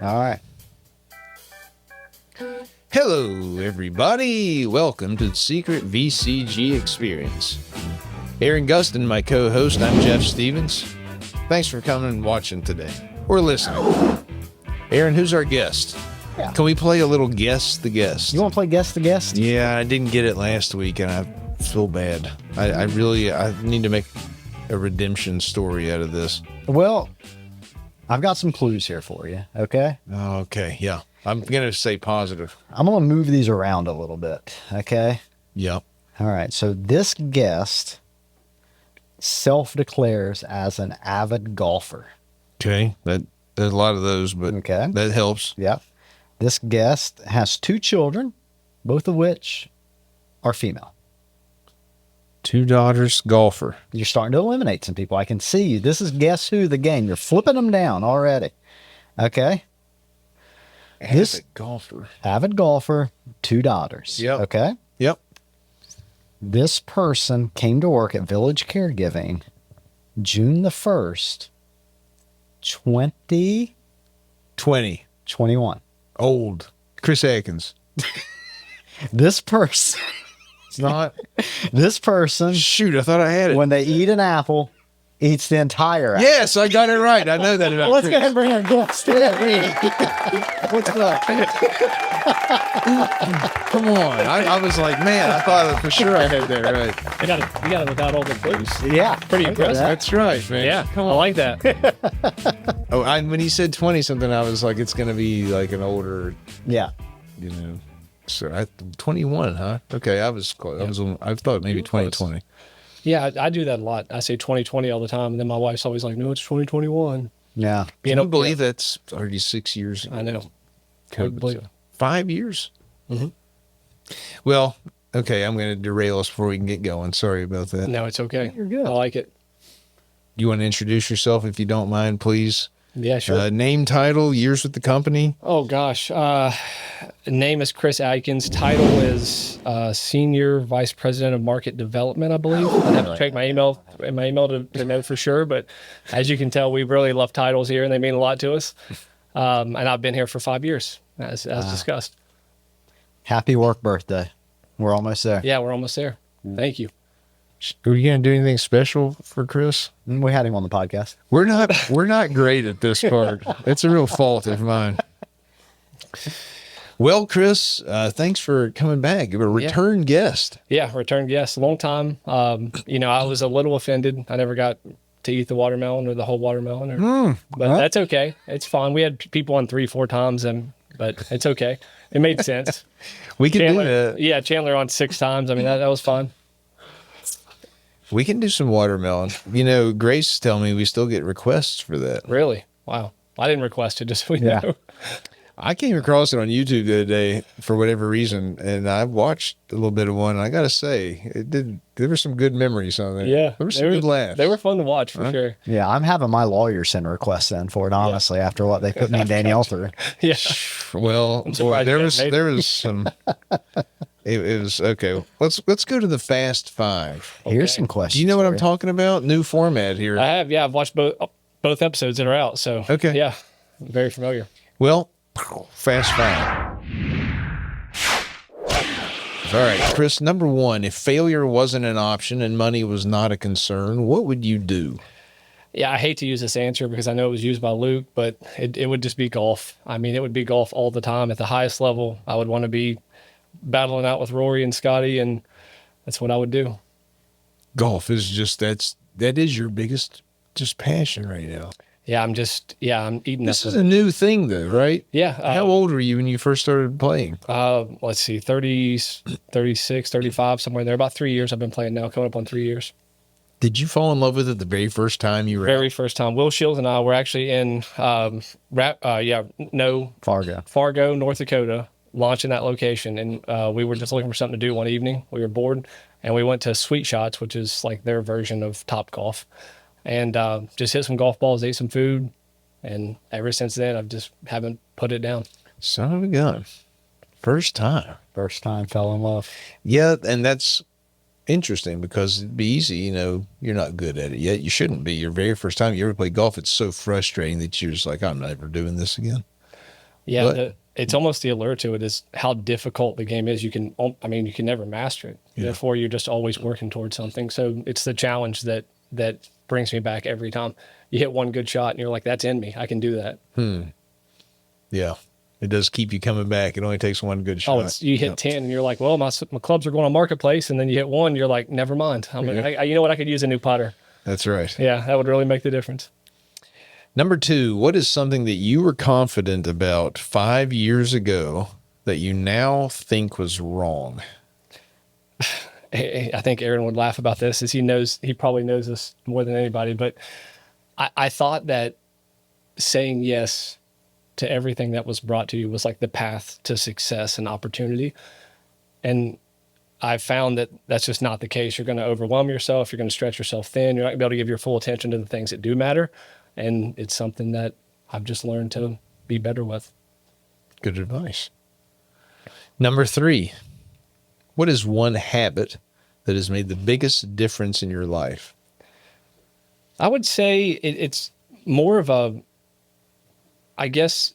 All right. Hello, everybody. Welcome to the Secret VCG Experience. Aaron Gustin, my co-host. I'm Jeff Stevens. Thanks for coming and watching today, or listening. Aaron, who's our guest? Yeah. Can we play a little Guess the Guest? You want to play Guess the Guest? Yeah, I didn't get it last week, and I feel bad. I need to make a redemption story out of this. Well, I've got some clues here for you, okay? Okay, yeah. I'm going to say positive. I'm going to move these around a little bit, okay? Yep. All right, so this guest self-declares as an avid golfer. Okay, there's a lot of those, but Okay. that helps. Yep. This guest has 2 children, both of which are female. 2 daughters, golfer. You're starting to eliminate some people. I can see you. This is Guess Who, the game. You're flipping them down already. Okay? This golfer. avid golfer, 2 daughters. Yep. Okay? Yep. This person came to work at Village Caregiving June the 1st, 2021. 20. Old. Chris Adkins. This person, It's not. this person, Shoot, I thought I had it. when they eat an apple, eats the entire apple. Yes, I got it right. I know that about Let's Chris. go ahead and bring our guest. What's up? Come on. I was like, man, I thought for sure I had that right. You got it without all the clues. Yeah. Pretty impressive. That's right, man. Yeah, I like that. Oh, when he said 20 something, I was like, it's going to be like an older, Yeah. you know. So 21, huh? Okay, I was close. I thought maybe 2020. Yeah, I do that a lot. I say 2020 all the time, and then my wife's always like, "No, it's 2021." Yeah. Can you believe that's already 6 years? I know. COVID, believe so 5 years? Mhm. Well, okay, I'm going to derail us before we can get going. Sorry about that. No, it's okay. You're good. I like it. You want to introduce yourself if you don't mind, please? Yeah, sure. Name, title, years with the company. Oh gosh, name is Chris Adkins. Title is Senior Vice President of Market Development, I believe. I'd have to check my email to know for sure. But as you can tell, we really love titles here, and they mean a lot to us. And I've been here for 5 years, as discussed. Happy work birthday. We're almost there. Yeah, we're almost there. Thank you. Are you going to do anything special for Chris? We had him on the podcast. We're not great at this part. It's a real fault of mine. Well, Chris, thanks for coming back. You're a return guest. Yeah, return guest. Long time. I was a little offended. I never got to eat the watermelon or the whole watermelon, but that's okay. It's fine. We had people on 3-4 times, but it's okay. It made sense. We can Chandler, do that. yeah, Chandler on 6 times. I mean, that was fun. We can do some watermelon. You know, Grace told me we still get requests for that. Really? Wow. I didn't request it, just so we Yeah. know. I came across it on YouTube the other day for whatever reason, and I watched a little bit of one. And I got to say, there were some good memories on there. Yeah. There were some good laughs. They were fun to watch, for sure. Yeah, I'm having my lawyer send requests in for it, honestly, after what they put me and Danielle through. Yeah. Well, boy, surprised there you was guys made there was some. It was okay. Let's go to the Fast Five. Here's some questions. Do you know what for I'm talking about? New format here. I have. Yeah, I've watched both episodes that are out. So, Okay. Yeah, very familiar. Well, Fast Five. All right, Chris. Number 1, if failure wasn't an option and money was not a concern, what would you do? Yeah, I hate to use this answer because I know it was used by Luke, but it would just be golf. I mean, it would be golf all the time at the highest level. I would want to be battling out with Rory and Scotty, and that's what I would do. Golf is just that is your biggest just passion right now. Yeah, I'm eating This up. is a new thing, though, right? Yeah. How old were you when you first started playing? Let's see, 30, 36, 35, somewhere there. About 3 years I've been playing now, coming up on 3 years. Did you fall in love with it the very first time you were Very first time. Will Shields and I were actually in Fargo, North Dakota, launching that location. And we were just looking for something to do one evening. We were bored, and we went to Sweet Shots, which is like their version of Top Golf. And just hit some golf balls, ate some food. And ever since then, I've just haven't put it down. Son of a gun. First time. First time fell in love. Yeah, and that's interesting because it'd be easy, you know, you're not good at it yet. You shouldn't be. Your very first time you ever play golf, it's so frustrating that you're just like, I'm never doing this again. Yeah, But it's almost the allure to it is how difficult the game is. You can never master it. Yeah. Therefore, you're just always working towards something. So it's the challenge that brings me back every time. You hit one good shot and you're like, that's in me. I can do that. yeah, it does keep you coming back. It only takes one good shot. Oh, you hit 10 and you're like, well, my clubs are going on marketplace. And then you hit one, you're like, never mind. You know what? I could use a new putter. That's right. Yeah, that would really make the difference. Number 2, what is something that you were confident about 5 years ago that you now think was wrong? I think Aaron would laugh about this, as he probably knows this more than anybody. But I thought that saying yes to everything that was brought to you was like the path to success and opportunity. And I found that that's just not the case. You're going to overwhelm yourself. You're going to stretch yourself thin. You're not going to be able to give your full attention to the things that do matter. And it's something that I've just learned to be better with. Good advice. Number 3, what is one habit that has made the biggest difference in your life? I would say it's more of I guess,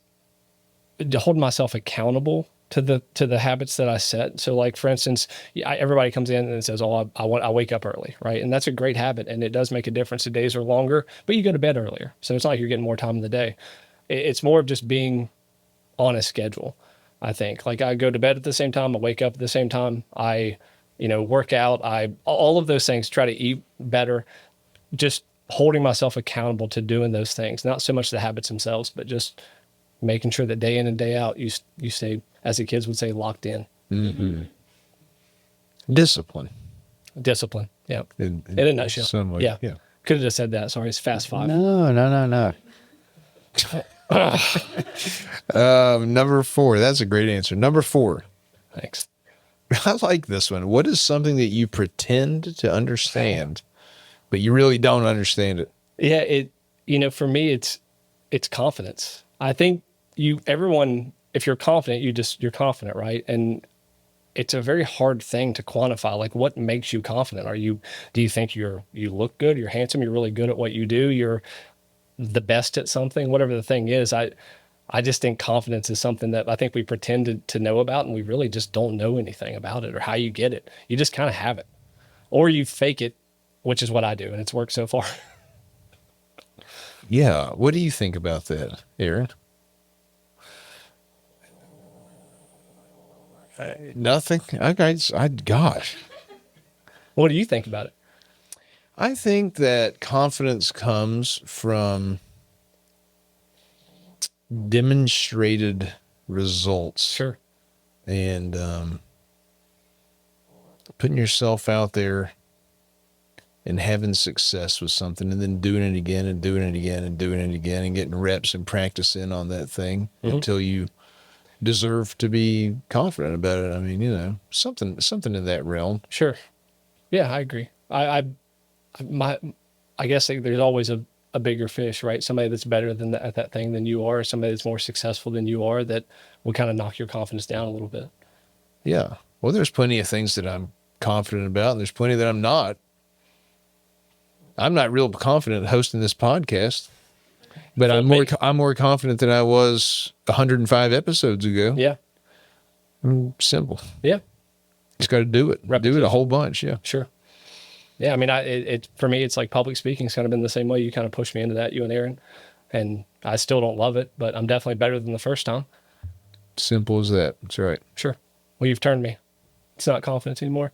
to hold myself accountable to the habits that I set. So like, for instance, everybody comes in and says, oh, I wake up early, right? And that's a great habit. And it does make a difference. The days are longer, but you go to bed earlier. So it's not like you're getting more time in the day. It's more of just being on a schedule, I think. Like, I go to bed at the same time, I wake up at the same time, I work out, all of those things, try to eat better, just holding myself accountable to doing those things. Not so much the habits themselves, but just making sure that day in and day out, you stay, as the kids would say, locked in. Mm-hmm. Discipline. Yeah. In a nutshell. Somewhat, yeah. yeah. Could have just said that. Sorry, it's fast 5. No. Number 4. That's a great answer. Number 4. Thanks. I like this one. What is something that you pretend to understand, but you really don't understand it? Yeah, for me, it's confidence. I think everyone, if you're confident, you're confident, right? And it's a very hard thing to quantify. Like, what makes you confident? Do you think you look good? You're handsome. You're really good at what you do. You're the best at something, whatever the thing is. I just think confidence is something that I think we pretend to know about, and we really just don't know anything about it or how you get it. You just kind of have it, or you fake it, which is what I do. And it's worked so far. Yeah. What do you think about that, Aaron? Nothing. Okay. Gosh. What do you think about it? I think that confidence comes from demonstrated results. Sure. And putting yourself out there and having success with something, and then doing it again and doing it again and doing it again and getting reps and practicing on that thing until you deserve to be confident about it. I mean, something in that realm. Sure. Yeah, I agree. I guess there's always a bigger fish, right? Somebody that's better at that thing than you are, somebody that's more successful than you are, that will kind of knock your confidence down a little bit. Yeah. Well, there's plenty of things that I'm confident about, and there's plenty that I'm not. I'm not real confident hosting this podcast, but I'm more confident than I was 105 episodes ago. Yeah. Simple. Yeah. Just got to do it. Repetition. Do it a whole bunch. Yeah. Sure. Yeah. I mean, for me, it's like public speaking's kind of been the same way. You kind of pushed me into that, you and Aaron, and I still don't love it, but I'm definitely better than the first time. Simple as that. That's right. Sure. Well, you've turned me. It's not confidence anymore.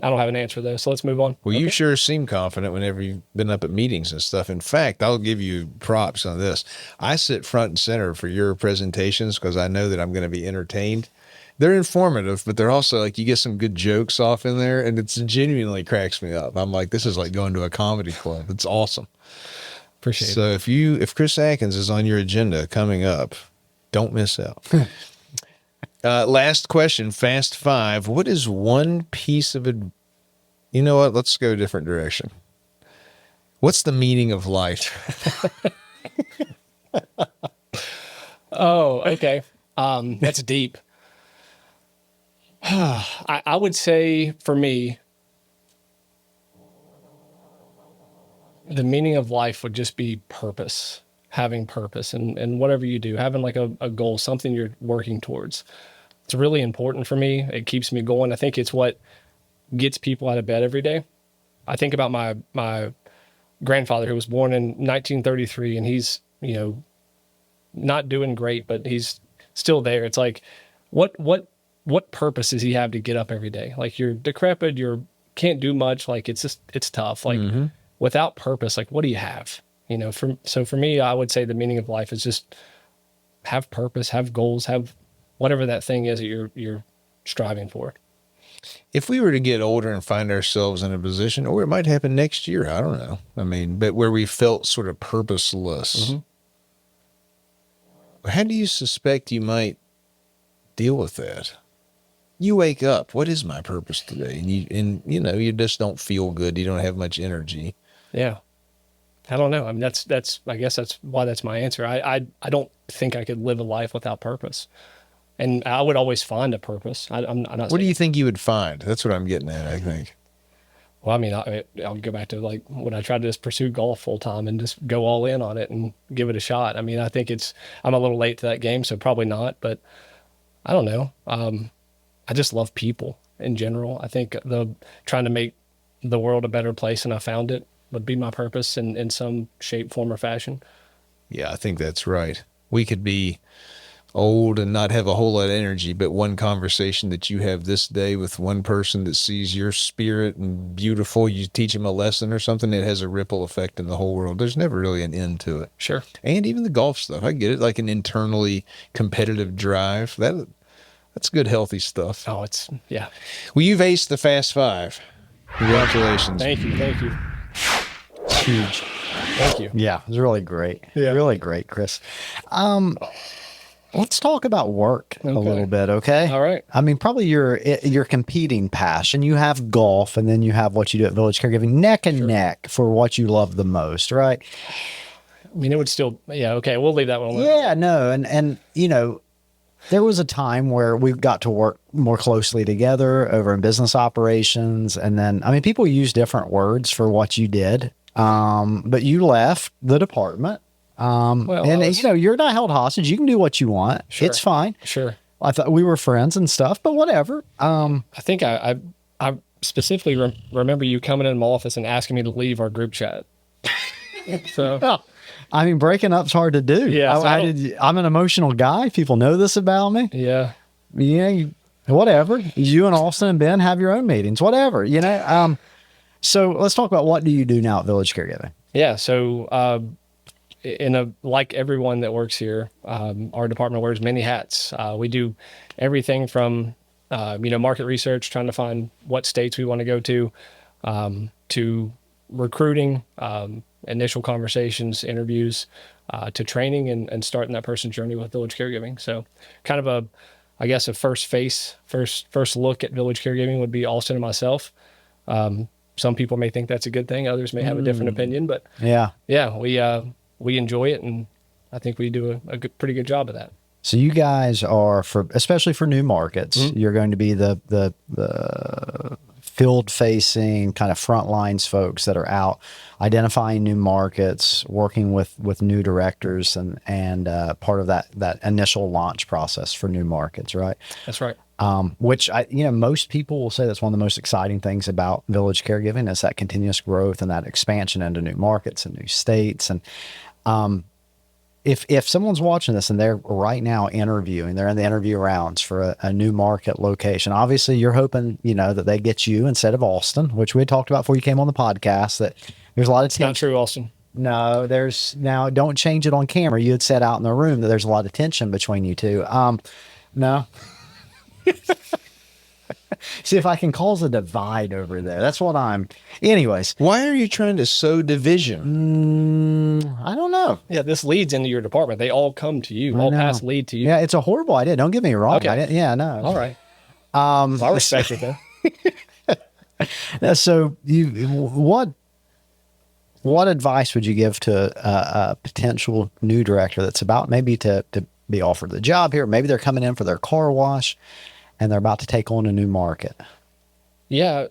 I don't have an answer though, so let's move on. Well, You sure seem confident whenever you've been up at meetings and stuff. In fact, I'll give you props on this. I sit front and center for your presentations because I know that I'm going to be entertained. They're informative, but they're also like, you get some good jokes off in there, and it's genuinely cracks me up. I'm like, this is like going to a comedy club. It's awesome. Appreciate it. So if Chris Adkins is on your agenda coming up, don't miss out. Last question, fast 5. What is one piece of you know what? Let's go a different direction. What's the meaning of life? Oh, okay. That's deep. I would say for me, the meaning of life would just be purpose. having purpose and whatever you do, having like a goal, something you're working towards. It's really important for me. It keeps me going. I think it's what gets people out of bed every day. I think about my grandfather who was born in 1933, and he's, not doing great, but he's still there. It's like, what purpose does he have to get up every day? Like, you're decrepit, can't do much. Like, it's tough. Like, without purpose, like, what do you have? For me, I would say the meaning of life is just have purpose, have goals, have whatever that thing is that you're striving for. If we were to get older and find ourselves in a position, or it might happen next year, I don't know. I mean, but where we felt sort of purposeless, how do you suspect you might deal with that? You wake up, what is my purpose today? And you just don't feel good. You don't have much energy. Yeah. I don't know. I mean, I guess that's why that's my answer. I don't think I could live a life without purpose. And I would always find a purpose. I'm not. What do you think you would find? That's what I'm getting at, I think. Well, I mean, I'll go back to like when I tried to just pursue golf full time and just go all in on it and give it a shot. I mean, I think I'm a little late to that game, so probably not, but I don't know. I just love people in general. I think trying to make the world a better place, and I found it, would be my purpose in some shape, form, or fashion. Yeah, I think that's right. We could be old and not have a whole lot of energy, but one conversation that you have this day with one person that sees your spirit and beautiful, you teach them a lesson or something, it has a ripple effect in the whole world. There's never really an end to it. Sure. And even the golf stuff, I get it, like an internally competitive drive. That's good, healthy stuff. Oh, yeah. Well, you've aced the Fast Five. Congratulations. Thank you. It's huge. Thank you. Yeah, it was really great. Yeah. Really great, Chris. Let's talk about work a little bit, okay? All right. I mean, probably your competing passion. You have golf, and then you have what you do at Village Caregiving, neck and neck for what you love the most, right? I mean, it would still, yeah, okay, we'll leave that one alone. Yeah, no, and there was a time where we got to work more closely together over in business operations, and then, I mean, people use different words for what you did, but you left the department. You're not held hostage. You can do what you want. Sure. It's fine. Sure. I thought we were friends and stuff, but whatever. I think I specifically remember you coming in my office and asking me to leave our group chat. So, I mean, breaking up's hard to do. Yeah, I'm an emotional guy. People know this about me. Yeah. Whatever. You and Austin and Ben have your own meetings. Whatever. So let's talk about what do you do now at Village Caregiving? Yeah. So, like everyone that works here, our department wears many hats. We do everything from, market research, trying to find what states we want to go to recruiting, initial conversations, interviews, to training and starting that person's journey with Village Caregiving. So kind of a first look at Village Caregiving would be Austin and myself. Some people may think that's a good thing. Others may have a different opinion, but we enjoy it, and I think we do a pretty good job of that. So you guys are, especially for new markets, you're going to be the field-facing kind of front lines folks that are out identifying new markets, working with new directors, and part of that initial launch process for new markets, right? That's right. Which most people will say that's one of the most exciting things about Village Caregiving is that continuous growth and that expansion into new markets and new states. And if someone's watching this and they're right now interviewing, they're in the interview rounds for a new market location, obviously you're hoping, that they get you instead of Austin, which we had talked about before you came on the podcast, that there's a lot of tension. Not true, Austin. No, now don't change it on camera. You had said out in the room that there's a lot of tension between you two. No. See if I can cause a divide over there. That's what anyways. Why are you trying to sow division? I don't know. Yeah, this leads into your department. They all come to you. All paths lead to you. Yeah, it's a horrible idea. Don't get me wrong. Okay. Yeah, no. All right. I respect it though. So what advice would you give to a potential new director that's about maybe to be offered the job here? Maybe they're coming in for their car wash and they're about to take on a new market. Yeah,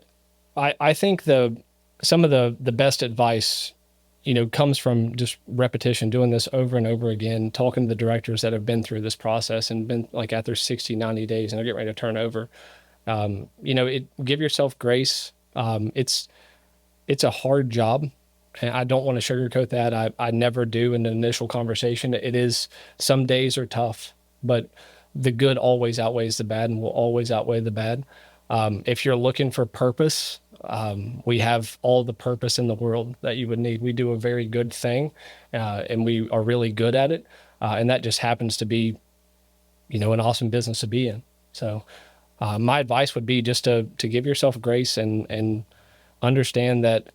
I think some of the best advice comes from just repetition, doing this over and over again, talking to the directors that have been through this process and been like at their 60, 90 days and they're getting ready to turn over. Give yourself grace. It's a hard job. And I don't want to sugarcoat that. I never do in the initial conversation. It is, some days are tough, but the good always outweighs the bad and will always outweigh the bad. If you're looking for purpose, we have all the purpose in the world that you would need. We do a very good thing, and we are really good at it. And that just happens to be, an awesome business to be in. So, my advice would be just to give yourself grace and understand that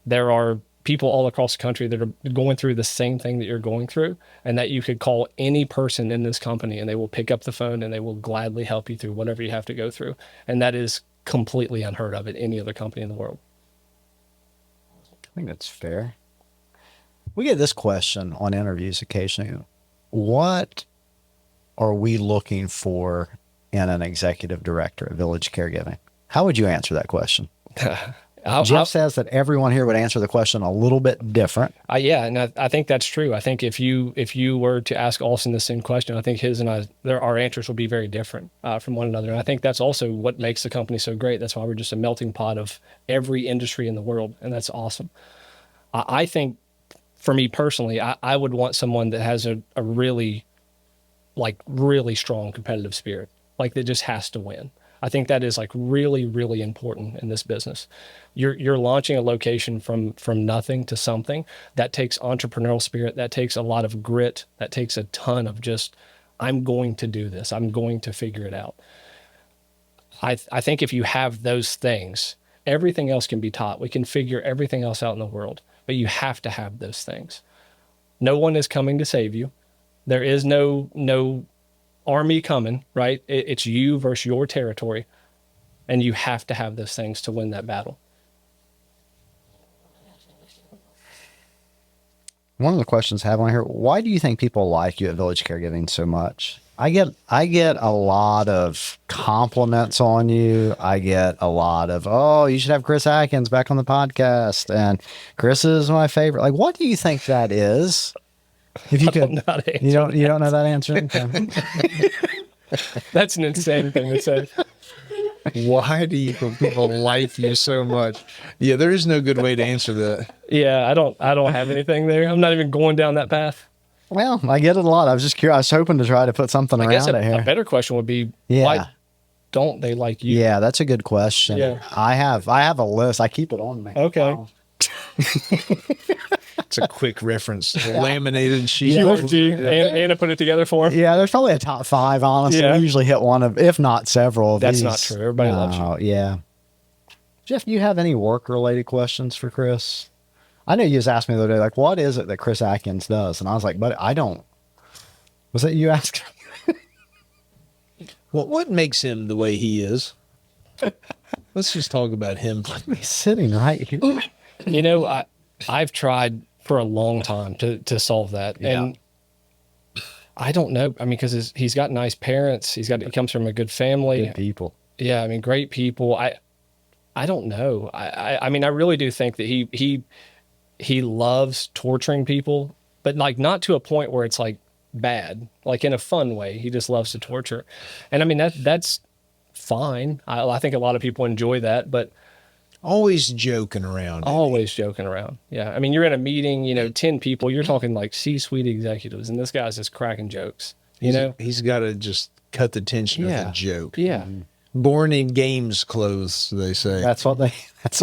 there are people all across the country that are going through the same thing that you're going through, and that you could call any person in this company and they will pick up the phone and they will gladly help you through whatever you have to go through. And that is completely unheard of at any other company in the world. I think that's fair. We get this question on interviews occasionally. What are we looking for in an executive director at Village Caregiving? How would you answer that question? Jeff says that everyone here would answer the question a little bit different. Yeah, and I think that's true. I think if you were to ask Austin the same question, I think his and our answers will be very different from one another. And I think that's also what makes the company so great. That's why we're just a melting pot of every industry in the world, and that's awesome. I think, for me personally, I would want someone that has a really strong competitive spirit, like that just has to win. I think that is like really, really important in this business. You're launching a location from nothing to something. That takes entrepreneurial spirit. That takes a lot of grit. That takes a ton of just, I'm going to do this. I'm going to figure it out. I think if you have those things, everything else can be taught. We can figure everything else out in the world, but you have to have those things. No one is coming to save you. There is no army coming, right? It's you versus your territory. And you have to have those things to win that battle. One of the questions I have on here, why do you think people like you at Village Caregiving so much? I get a lot of compliments on you. I get a lot of, oh, you should have Chris Adkins back on the podcast. And Chris is my favorite. Like, what do you think that is? If you could, you don't know that answer. Okay. That's an insane thing to say. Why do people like you so much? Yeah, there is no good way to answer that. Yeah, I don't have anything there. I'm not even going down that path. Well, I get it a lot. I was just curious. I was hoping to try to put something around it here. A better question would be, why don't they like you? Yeah, that's a good question. Yeah. I have a list. I keep it on me. Okay. It's a quick reference. Laminated sheet. Anna put it together for him. Yeah, there's probably a top 5, honestly. Yeah. We usually hit one of, if not several of That's these. Not true. Everybody loves you. Yeah. Jeff, do you have any work-related questions for Chris? I know you just asked me the other day, like, what is it that Chris Adkins does? And I was like, but I don't. Was that you asked? Well, what makes him the way he is? Let's just talk about him. He's sitting right here. I've tried for a long time to solve that. Yeah. And I don't know. I mean, because he's got nice parents. He comes from a good family. Good people. Yeah, I mean, great people. I don't know. I mean, I really do think that he loves torturing people, but like not to a point where it's like bad, like in a fun way. He just loves to torture. And I mean, that's fine. I think a lot of people enjoy that, but always joking around. Always joking around. Yeah. I mean, you're in a meeting, 10 people, you're talking like C-suite executives, and this guy's just cracking jokes, He's got to just cut the tension with a joke. Yeah. Born in games clothes, they say. That's what they say. That's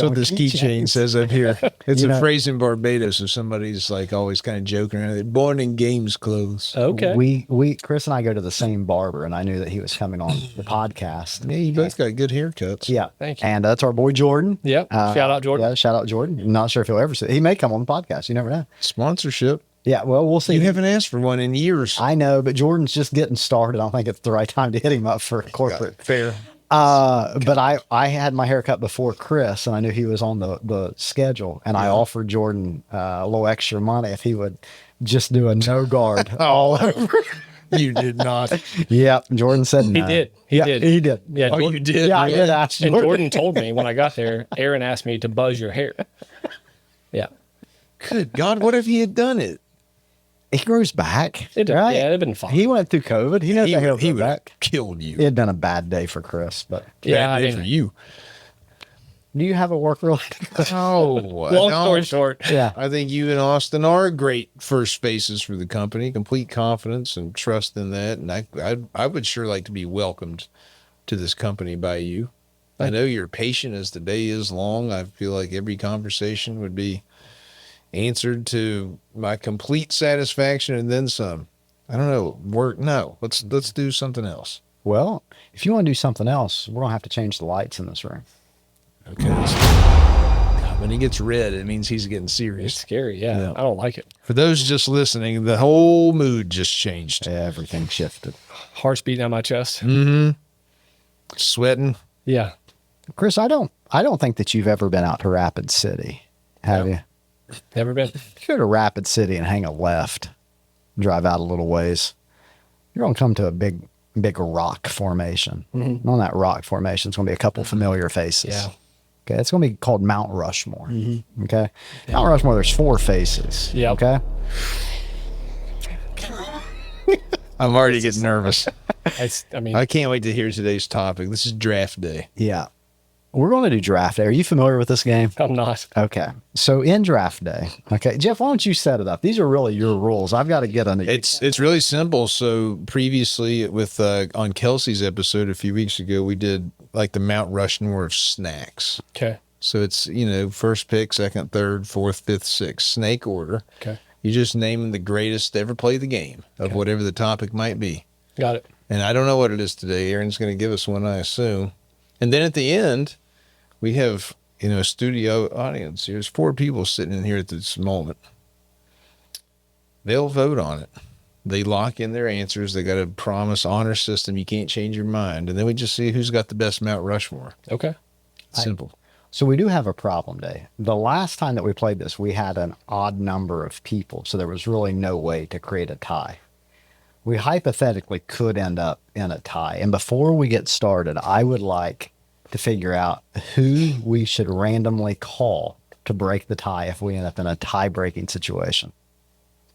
what this keychain says up here. It's a phrase in Barbados if somebody's like always kind of joking around. Born in games clothes. Okay. We Chris and I go to the same barber, and I knew that he was coming on the podcast. Yeah, you both got good haircuts. Yeah. Thank you. And that's our boy Jordan. Yep. Shout out Jordan. Yeah, shout out Jordan. I'm not sure if he'll ever see it. He may come on the podcast. You never know. Sponsorship. Yeah, well, we'll see. You haven't asked for one in years. I know, but Jordan's just getting started. I don't think it's the right time to hit him up for corporate. Fair. But I had my haircut before Chris, and I knew he was on the schedule, and I offered Jordan a little extra money if he would just do a no guard all over. You did not. Yeah, Jordan said no. He did. He did. Yeah. Oh, you did? Yeah, I did ask Jordan. And Jordan told me when I got there, Aaron asked me to buzz your hair. Yeah. Good God, what if he had done it? He grows back. Yeah, it'd been fine. He went through COVID. He knows He that he'll would go have back. killed you. It had been a bad day for Chris, but Yeah, Bad day for you. do you have a work related? No, Long story short. Yeah. I think you and Austin are great first faces for the company. Complete confidence and trust in that, and I would sure like to be welcomed to this company by you. I know you're patient as the day is long. I feel like every conversation would be answered to my complete satisfaction and then some. I don't know. No, let's do something else. Well, if you want to do something else, we're gonna have to change the lights in this room. Okay. God, when he gets red, it means he's getting It's serious. scary. Yeah, Yeah. I don't like it. For those just listening, the whole mood just changed. Everything shifted. Heart's beating on my chest. Sweating. Yeah. Chris, I don't think that you've ever been out to Rapid City, have you? Never been. If you go to Rapid City and hang a left, drive out a little ways, you're gonna come to a big rock formation. And on that rock formation, it's gonna be a couple familiar faces. Yeah. Okay, it's going to be called Mount Rushmore. Okay, Mount Rushmore. There's 4 faces. Yep. Okay. I'm already getting nervous. I I can't wait to hear today's topic. This is draft day. Yeah, we're going to do draft day. Are you familiar with this game? I'm not. Okay, so in draft day, okay, Jeff, why don't you set it up? These are really your rules. I've got to get on the. It's really simple. So previously with on Kelsey's episode a few weeks ago, we did like the Mount Rushmore of snacks. Okay. So it's, first pick, second, third, fourth, fifth, sixth, snake order. Okay. You just name the greatest to ever play the game of whatever the topic might be. Got it. And I don't know what it is today. Aaron's going to give us one, I assume. And then at the end, we have, a studio audience. There's 4 people sitting in here at this moment. They'll vote on it. They lock in their answers. They got a promise honor system. You can't change your mind. And then we just see who's got the best Mount Rushmore. Okay. Simple. So we do have a problem day. The last time that we played this, we had an odd number of people, so there was really no way to create a tie. We hypothetically could end up in a tie. And before we get started, I would like to figure out who we should randomly call to break the tie if we end up in a tie-breaking situation.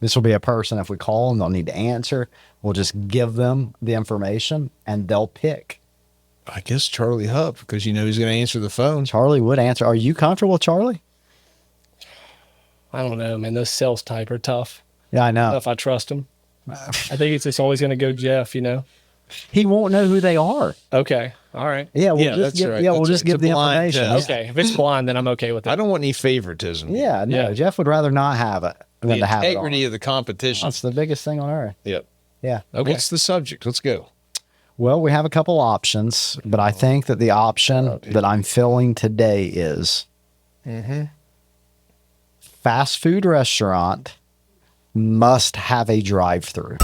This will be a person, if we call them, they'll need to answer. We'll just give them the information, and they'll pick. I guess Charlie Hupp, because he's going to answer the phone. Charlie would answer. Are you comfortable, Charlie? I don't know, man. Those sales type are tough. Yeah, I I don't know know. if I trust them. I think it's just always going to go Jeff, He won't know who they are. Okay. All right. Yeah, we'll Yeah, just that's give, right. yeah, we'll That's just right. give It's a the blind information. test. Okay. If it's blind, then I'm okay with it. I don't want any favoritism. Yeah, no, Yeah. Jeff would rather not have it than The to have it all. integrity of the competition. That's the biggest thing on earth. Yep. Yeah. Okay. What's the subject? Let's go. Well, we have a couple options, but I think that the option that I'm filling today is fast food restaurant must have a drive-through.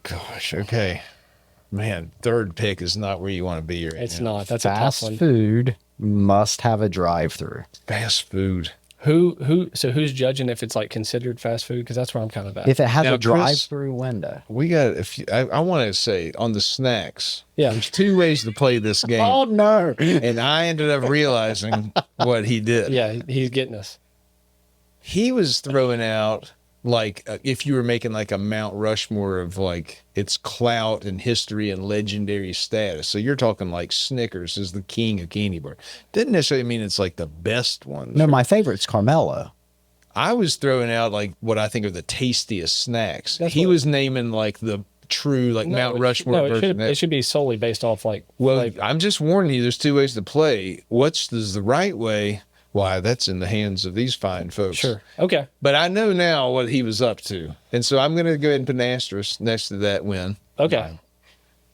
Gosh, okay. Man, third pick is not where you want to be right It's now. not. That's a tough Fast one. food must have a drive-through. Fast food. So who's judging if it's like considered fast food? Because that's where I'm kind of at. If it has Now, a drive-through window. We got a few, I want to say on the snacks. Yeah. There's 2 ways to play this game. Oh, no. And I ended up realizing what he did. Yeah, he's getting us. He was throwing out like if you were making like a Mount Rushmore of like its clout and history and legendary status. So you're talking like Snickers is the king of candy bar. Didn't necessarily mean it's like the best one. No, my favorite's Carmelo. I was throwing out like what I think are the tastiest snacks. That's He what- was naming like the true like Mount Rushmore version. It should be solely based off like Well, flavor. I'm just warning you, there's 2 ways to play. What's the right way? Why, that's in the hands of these fine folks. Sure. Okay. But I know now what he was up to. And so I'm going to go ahead and put an asterisk next to that win. Okay.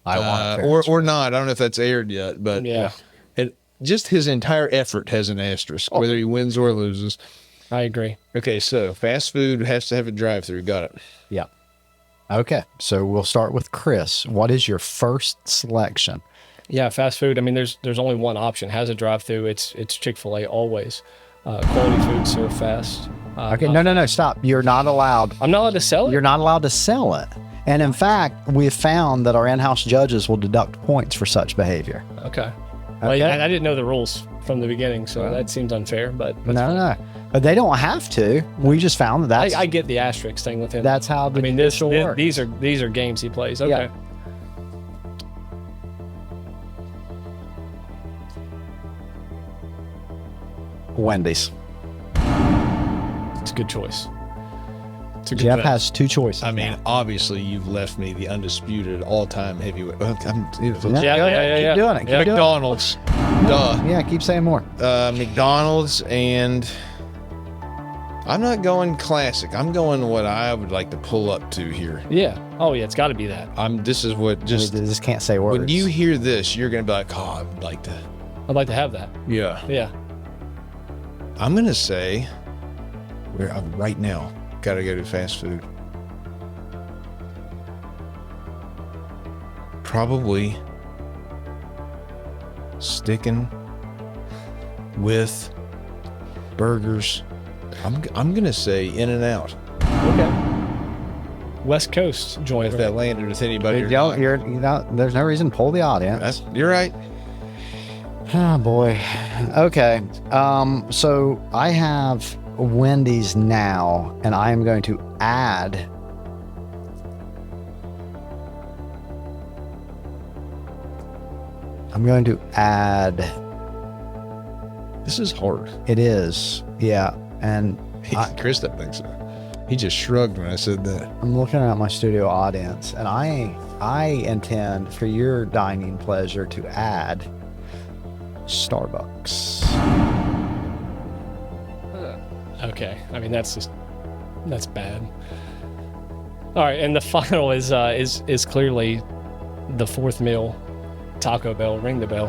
I want it. Or not. I don't know if that's aired yet, but Yeah. it, just his entire effort has an asterisk, whether he wins or loses. I agree. Okay, so fast food has to have a drive-through. Got it. Yeah. Okay, so we'll start with Chris. What is your first selection? Yeah, fast food. I mean, there's only one option. Has a drive-through. It's Chick-fil-A always. Quality food served fast. Okay, no, stop. You're not allowed. I'm not allowed to sell it. You're not allowed to sell it. And in fact, we've found that our in-house judges will deduct points for such behavior. Okay. Well, I didn't know the rules from the beginning, so that seems unfair. But No. But they don't have to. We just found that I get the asterisk thing with him. that's how the judicial works. these are games he plays. Okay. Yeah. Wendy's. It's a good choice. It's a good Jeff bet. has two choices. I mean, obviously, you've left me the undisputed all-time heavyweight. Well, Yeah, Keep doing it. Keep doing it. McDonald's. Duh. Yeah, keep saying more. McDonald's, and I'm not going classic. I'm going what I would like to pull up to here. Yeah. Oh yeah, it's got to be that. This is what We just just can't say words. when you hear this, you're gonna be like, oh, I would like to. I'd like to have that. Yeah. Yeah. I'm gonna say where I'm right now. Gotta go to fast food. Probably sticking with burgers. I'm gonna say In-N-Out. Okay. West Coast joint. If that landed with anybody, or not. There's no reason to pull the audience. You're right. Oh boy. Okay. So I have Wendy's now, and I am going to add This is hard. it is. Yeah. And Chris doesn't think so. He just shrugged when I said that. I'm looking at my studio audience, and I intend for your dining pleasure to add Starbucks. Okay. I mean, that's bad. All right, and the final is clearly the fourth meal, Taco Bell. Ring the bell,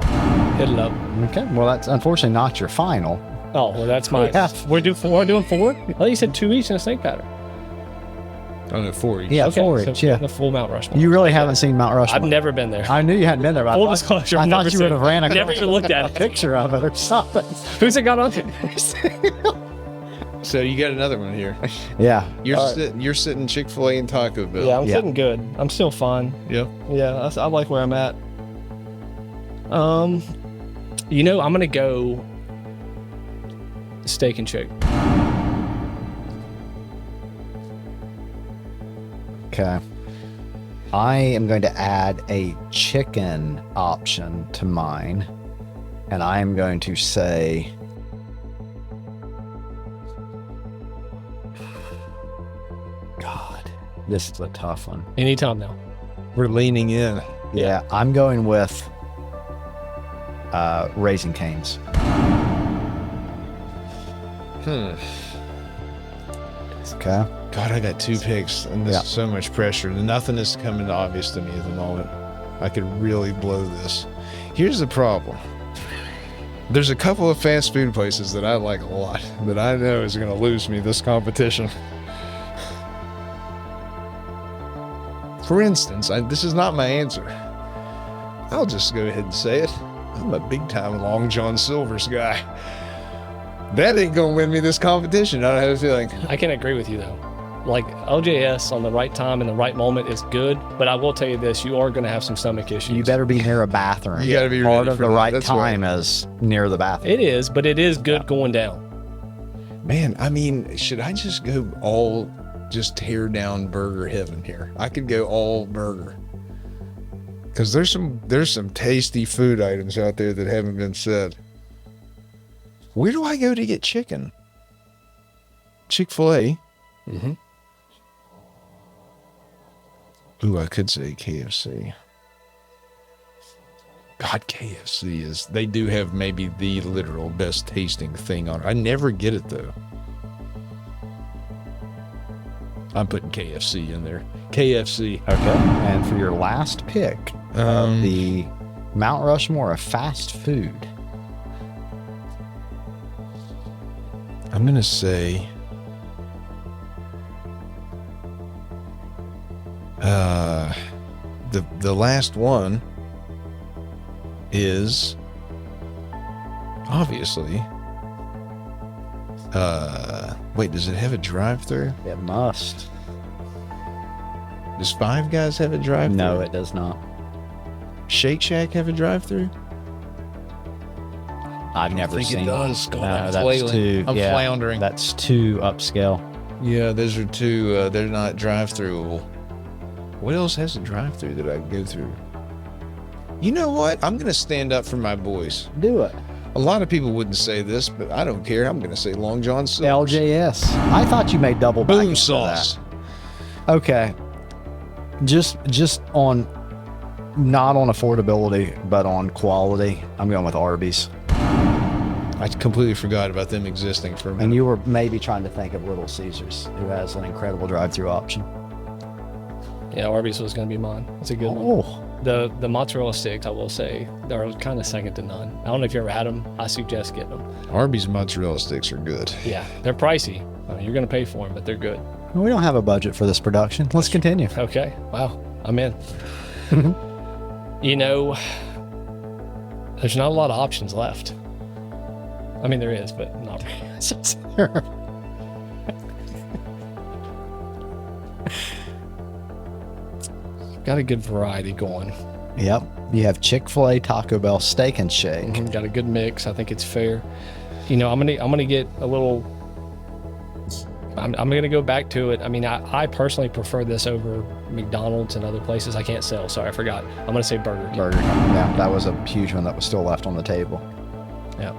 hit it up. Okay. Well, that's unfortunately not your final. Oh, well, that's my. Yeah. We're doing four. I thought you said 2 each in a snake pattern. Oh no, 4 each. Yeah, Okay, 4 so each. Yeah. the full Mount Rushmore. You really haven't seen Mount Rushmore. I've never been there. I knew you hadn't been there. But Full I disclosure, thought I've never you would have seen it. ran Never even looked at a it. picture of it or something. Who's it got on to? So you got another one here. Yeah. You're sitting Chick-fil-A and Taco Bell. Yeah, I'm Yeah. sitting good. I'm still fine. Yeah. Yeah, I like where I'm at. I'm gonna go Steak and Shake. Okay. I am going to add a chicken option to mine, and I am going to say God, this is a tough one. Anytime now. We're leaning in. Yeah, I'm going with Raising Cane's. Okay. God, I got 2 picks, and this Yeah. is so much pressure. Nothing is coming obvious to me at the moment. I could really blow this. Here's the problem. There's a couple of fast food places that I like a lot that I know is going to lose me this competition. For instance, this is not my answer. I'll just go ahead and say it. I'm a big-time Long John Silver's guy. That ain't going to win me this competition. I don't have a feeling. I can agree with you though. Like LJS on the right time and the right moment is good, but I will tell you this: you are going to have some stomach issues. You better be near a bathroom. You gotta be Part ready of for the that. right That's time is near the bathroom. It is, but it is good going down. Man, I mean, should I just go just tear down burger heaven here? I could go all burger. Because there's some tasty food items out there that haven't been said. Where do I go to get chicken? Chick-fil-A. Mm-hmm. Ooh, I could say KFC. God, KFC they do have maybe the literal best tasting thing on it. I never get it though. I'm putting KFC in there. KFC. Okay. And for your last pick, the Mount Rushmore of fast food. I'm gonna say the last one is obviously wait, does it have a drive-through? It must. Does Five Guys have a drive-through? No, it does not. Shake Shack have a drive-through? I've never think it seen. does. God, No, I'm that's flailing. too. I'm yeah, floundering. That's too upscale. Yeah, those are two. They're not drive-through. What else has a drive-through that I can go through? You know what? I'm gonna stand up for my boys. Do it. A lot of people wouldn't say this, but I don't care. I'm gonna say Long John Silver's. LJS. I thought you made double Boom baggage for sauce. that. Okay. Just on, not on affordability, but on quality. I'm going with Arby's. I completely forgot about them existing for a minute. And you were maybe trying to think of Little Caesars, who has an incredible drive-through option. Yeah, Arby's was going to be mine. It's a good one. Oh, The mozzarella sticks, I will say, they're kind of second to none. I don't know if you ever had them. I suggest getting them. Arby's mozzarella sticks are good. Yeah, they're pricey. I mean, you're going to pay for them, but they're good. we don't have a budget for this production. Let's continue. Okay. Wow. I'm in. You know, there's not a lot of options left. I mean, there is, but not really. Got a good variety going. Yep. You have Chick-fil-A, Taco Bell, Steak and Shake. Got a good mix. I think it's fair. You know, I'm gonna get a little. I'm gonna go back to it. I mean, I personally prefer this over McDonald's and other places. I can't sell. Sorry, I forgot. I'm gonna say Burger King. Burger King. Yeah, that was a huge one that was still left on the table. Yeah.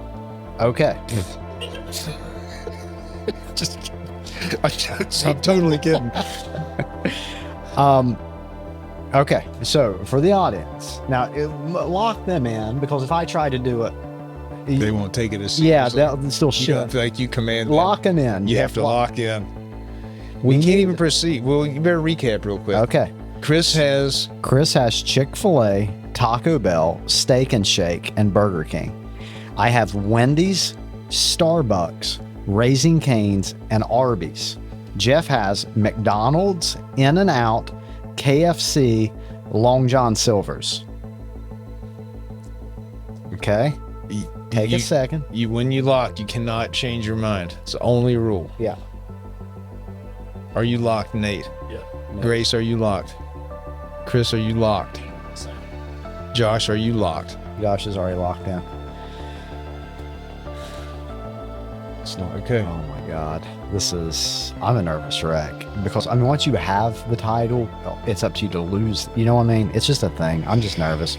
Okay. Just kidding. I'm totally kidding. Okay, so for the audience, now lock them in, because if I try to do it, They won't take it as yeah, seriously. they'll still You don't should. feel like you command them. Lock them in. You have to lock in. We We can't need- even proceed. Well, you better recap real quick. Okay. Chris has Chris has Chick-fil-A, Taco Bell, Steak and Shake, and Burger King. I have Wendy's, Starbucks, Raising Cane's, and Arby's. Jeff has McDonald's, In-N-Out, KFC, Long John Silver's. Okay. Take a second. When you lock, you cannot change your mind. It's the only rule. Yeah. Are you locked, Nate? Yeah. Grace, are you locked? Chris, are you locked? Josh, are you locked? Josh is already locked in. It's not okay. Oh my God. I'm a nervous wreck, because I mean, once you have the title, it's up to you to lose. You know what I mean? It's just a thing. I'm just nervous.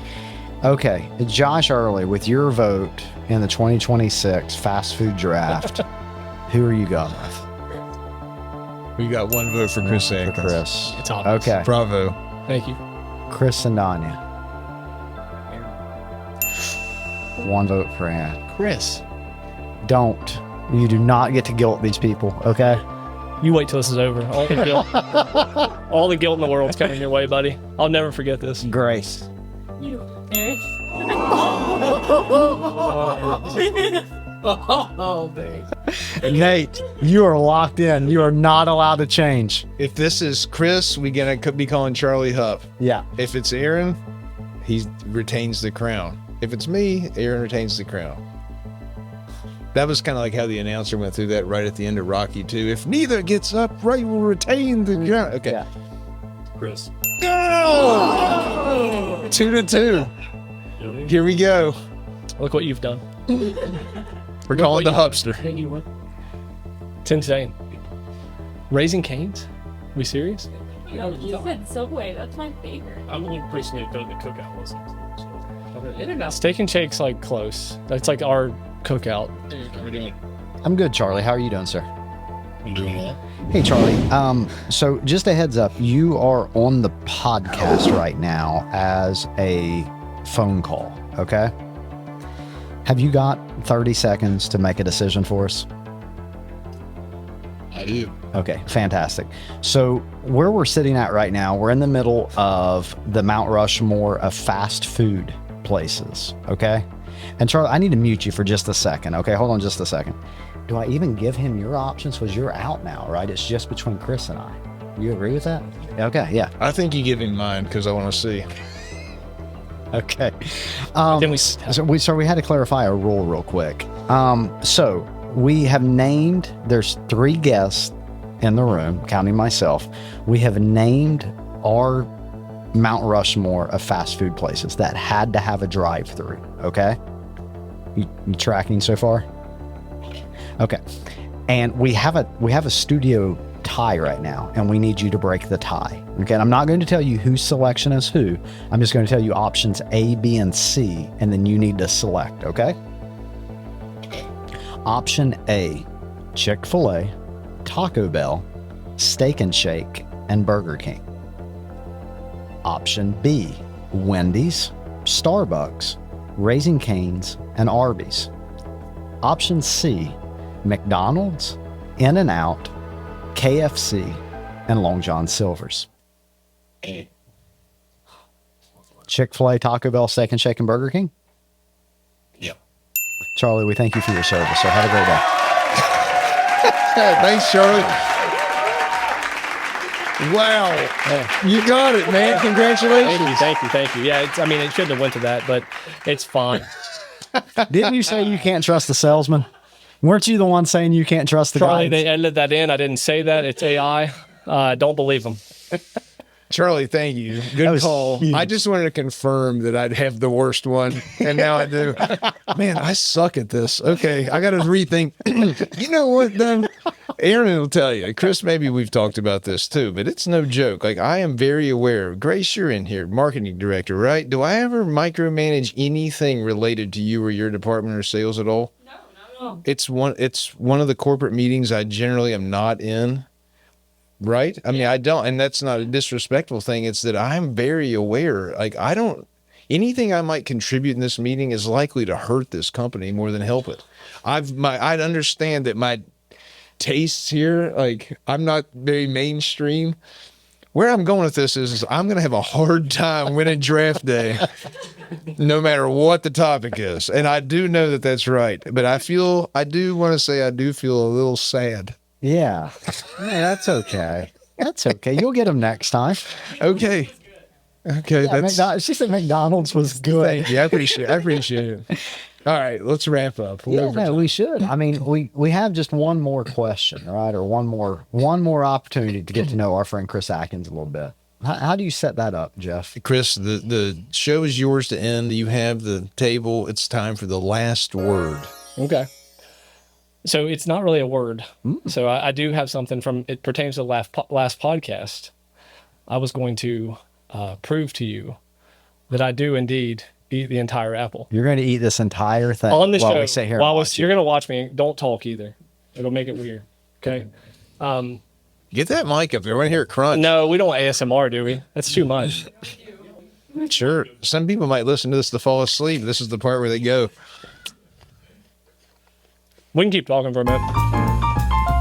Okay. Josh Early, with your vote in the 2026 fast food draft, who are you going with? We got one vote for Chris For Adkins. Chris. It's obvious. Okay. Bravo. Thank you. Chris and Danya. One vote for Ann. Chris, You do not get to guilt these people, okay? you wait till this is over. All the guilt, all the guilt in the world's coming your way, buddy. I'll never forget this. Grace. Eric? Nate, you are locked in. You are not allowed to change. If this is Chris, we could be calling Charlie Hupp. Yeah. If it's Aaron, he retains the crown. If it's me, Aaron retains the crown. That was kind of like how the announcer went through that right at the end of Rocky 2. If neither gets up, Ray will retain the crown. Okay. Yeah. Chris. Go! 2-2. Here we go. Look what you've done. We're calling the Hupster. It's insane. Raising Cane's? We serious? You said Subway. That's my favorite. I'm the only person who done the cookout wasn't. Steak and Shake's like close. That's like our cookout. We're doing. I'm good, Charlie. How are you doing, sir? I'm doing well. Hey, Charlie. So just a heads up, you are on the podcast right now as a phone call, okay? Have you got 30 seconds to make a decision for us? I do. Okay, fantastic. So where we're sitting at right now, we're in the middle of the Mount Rushmore of fast food places, okay? And Charlie, I need to mute you for just a second, okay? Hold on just a second. Do I even give him your options? Because you're out now, right? It's just between Chris and I. You agree with that? Okay, yeah. I think you give him mine because I want to see. Okay. Then we So we had to clarify a rule real quick. So we have named, there's 3 guests in the room, counting myself. We have named our Mount Rushmore of fast food places that had to have a drive-through, okay? You tracking so far? Okay. And we have a studio tie right now, and we need you to break the tie. Okay. And I'm not going to tell you whose selection is who. I'm just going to tell you options A, B, and C, and then you need to select. Okay. Option A: Chick-fil-A, Taco Bell, Steak and Shake, and Burger King. Option B: Wendy's, Starbucks, Raising Cane's, and Arby's. Option C: McDonald's, In-N-Out, KFC, and Long John Silver's. Chick-fil-A, Taco Bell, Steak and Shake, and Burger King? Yep. Charlie, we thank you for your service, so have a great day. Thanks, Charlie. Wow. You got it, man. Congratulations. Thank you. Yeah, it shouldn't have went to that, but it's fine. Didn't you say you can't trust the salesman? Weren't you the one saying you can't trust the Charlie, guy? they edited that in. I didn't say that. It's AI. Don't believe them. Charlie, thank you. Good was call. huge. I just wanted to confirm that I'd have the worst one, and now I do. Man, I suck at this. Okay, I got to rethink. You know what, then? Aaron will tell you. Chris, maybe we've talked about this too, but it's no joke. Like, I am very aware. Grace, you're in here, marketing director, right? Do I ever micromanage anything related to you or your department or sales at all? No, not at all. It's one of the corporate meetings I generally am not in. Right? I mean, I don't, and that's not a disrespectful thing. It's that I'm very aware. Like, anything I might contribute in this meeting is likely to hurt this company more than help it. I'd understand that my tastes here, like, I'm not very mainstream. Where I'm going with this is I'm going to have a hard time winning draft day, no matter what the topic is. And I do know that that's right. But I do want to say I do feel a little sad. Yeah. That's okay. That's okay. You'll get them next time. Okay. Okay. Yeah, she said McDonald's was good. Thank you. I appreciate it. All right. Let's wrap up. Yeah, no, we should. I mean, we have just one more question, right? Or one more opportunity to get to know our friend Chris Adkins a little bit. How do you set that up, Jeff? Chris, the show is yours to end. You have the table. It's time for the last word. Okay. So it's not really a word. So I do have something it pertains to the last podcast. I was going to prove to you that I do indeed eat the entire apple. You're going to eat this entire thing On the while show. we sit here. You're going to watch me. Don't talk either. It'll make it weird. Okay. Get that mic up there. I want to hear it crunch. No, we don't ASMR, do we? That's too much. Sure. Some people might listen to this to fall asleep. This is the part where they go. We can keep talking for a minute.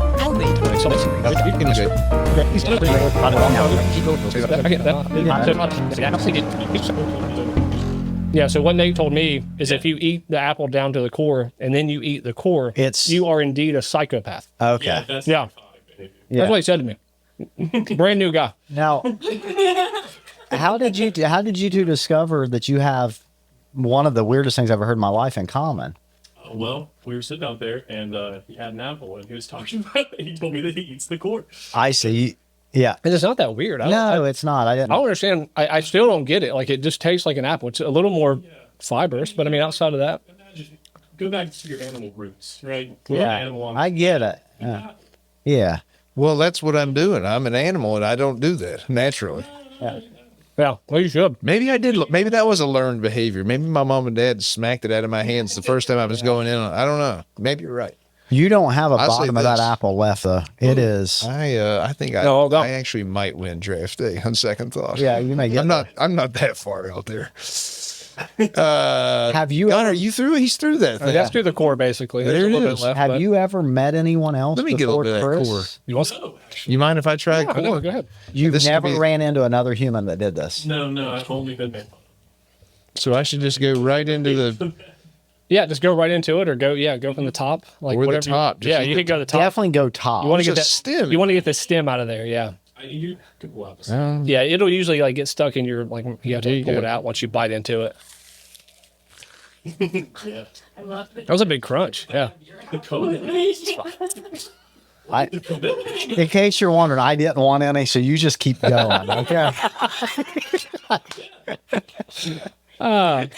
Yeah, so what Nate told me is if you eat the apple down to the core and then you eat the core, you are indeed a psychopath. Okay. Yeah, that's Yeah. Yeah. That's what he said to me. Brand new guy. Now, how did you two discover that you have one of the weirdest things I've ever heard in my life in common? Well, we were sitting out there, and he had an apple, and he was talking about it. And he told me that he eats the core. I see. Yeah. And it's not that weird. No, it's not. I I didn't. don't understand. I still don't get it. Like, it just tastes like an apple. It's a little more fibrous, but I mean, outside of that. Imagine, go back to your animal roots, right? We're Yeah, an animal. I get it. Yeah. Well, that's what I'm doing. I'm an animal, and I don't do that naturally. Yeah, well, you should. Maybe I did. Maybe that was a learned behavior. Maybe my mom and dad smacked it out of my hands the first time I was going in on it. I don't know. Maybe you're right. You don't have a I'll say bottom of that this. apple left, though. It is. I think No, I actually might win draft day on second thought. Yeah, you may get. I'm not that far out there. Have you? Gunnar, you through? He's through that thing. That's through the core, basically. There There's a it little is. bit left. Have but- you ever met anyone else? Let me get a before little bit of that Chris? core. You want some? No, actually. You mind if I try? Yeah, no, go ahead. You've This could never be- ran into another human that did this. No, I've only been made fun So I should just go right into the. Yeah, just go right into it, or go from the top, like Or the whatever. top, just- Yeah, you can go to the top. Definitely go top. You want to It's get a that stem. You want to get the stem out of there. Yeah, You could go up. yeah. It'll usually like get stuck in your like. You have There to you pull go. it out once you bite into it. Yeah. I love the That was a big crunch. Yeah. The code. In case you're wondering, I didn't want any, so you just keep going. Okay. I'm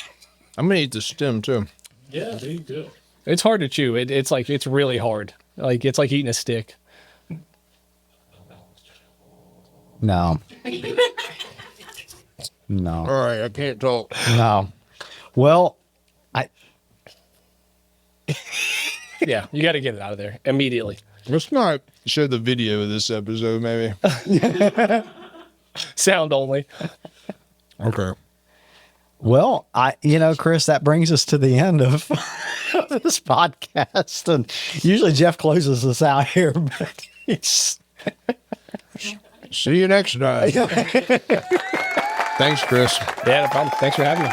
gonna eat the stem too. Yeah, they do. It's hard to chew. It's really hard. Like it's like eating a stick. No. No. All right, I can't talk. No. Well, Yeah, you got to get it out of there immediately. Let's not show the video of this episode, maybe. Sound only. Okay. well, Chris, that brings us to the end of this podcast. And usually Jeff closes us out here, but he's See you next time. Thanks, Chris. Yeah, no problem. Thanks for having me.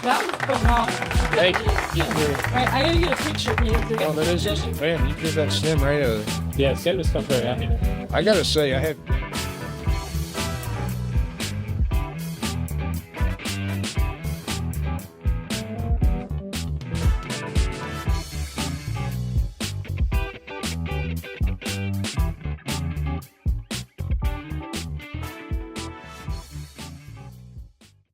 That was phenomenal. Thank you. Right, I gotta get a picture of you. Oh, that is, man, you did that stem right over. Yeah, send this stuff right out here. I gotta say, I have